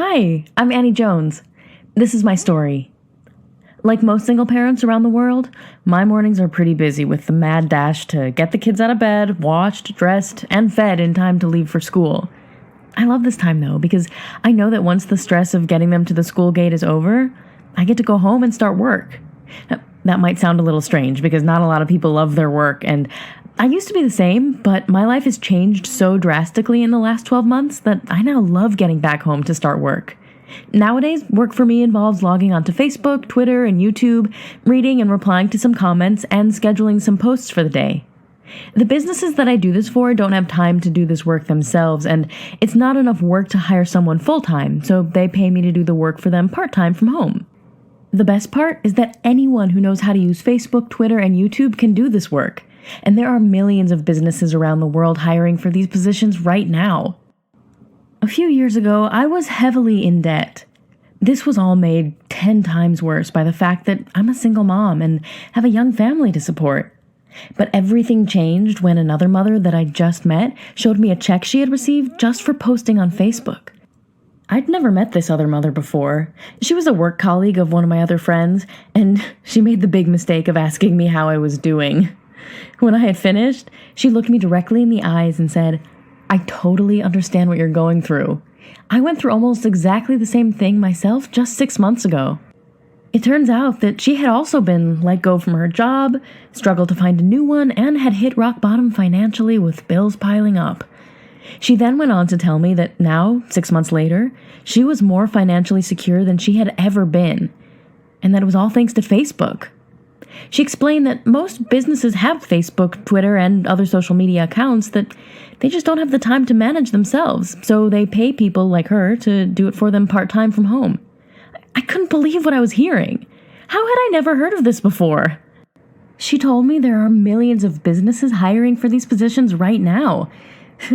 Hi, I'm Annie Jones. This is my story. Like most single parents around the world, my mornings are pretty busy with the mad dash to get the kids out of bed, washed, dressed, and fed in time to leave for school. I love this time though, because I know that once the stress of getting them to the school gate is over, I get to go home and start work. That might sound a little strange because not a lot of people love their work, and I used to be the same, but my life has changed so drastically in the last 12 months that I now love getting back home to start work. Nowadays, work for me involves logging onto Facebook, Twitter, and YouTube, reading and replying to some comments, and scheduling some posts for the day. The businesses that I do this for don't have time to do this work themselves, and it's not enough work to hire someone full-time, so they pay me to do the work for them part-time from home. The best part is that anyone who knows how to use Facebook, Twitter, and YouTube can do this work. And there are millions of businesses around the world hiring for these positions right now. A few years ago, I was heavily in debt. This was all made 10 times worse by the fact that I'm a single mom and have a young family to support. But everything changed when another mother that I just met showed me a check she had received just for posting on Facebook. I'd never met this other mother before. She was a work colleague of one of my other friends, and she made the big mistake of asking me how I was doing. When I had finished, she looked me directly in the eyes and said, "I totally understand what you're going through. I went through almost exactly the same thing myself just 6 months ago." It turns out that she had also been let go from her job, struggled to find a new one, and had hit rock bottom financially with bills piling up. She then went on to tell me that now, 6 months later, she was more financially secure than she had ever been, and that it was all thanks to Facebook. She explained that most businesses have Facebook, Twitter, and other social media accounts that they just don't have the time to manage themselves, so they pay people like her to do it for them part-time from home. I couldn't believe what I was hearing. How had I never heard of this before? She told me there are millions of businesses hiring for these positions right now.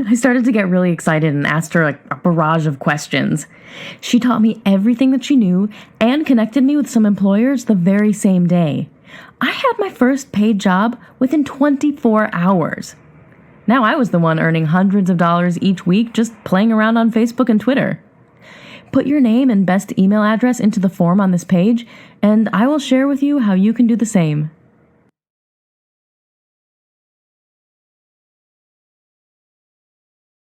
I started to get really excited and asked her a barrage of questions. She taught me everything that she knew and connected me with some employers the very same day. I had my first paid job within 24 hours. Now I was the one earning hundreds of dollars each week just playing around on Facebook and Twitter. Put your name and best email address into the form on this page, and I will share with you how you can do the same.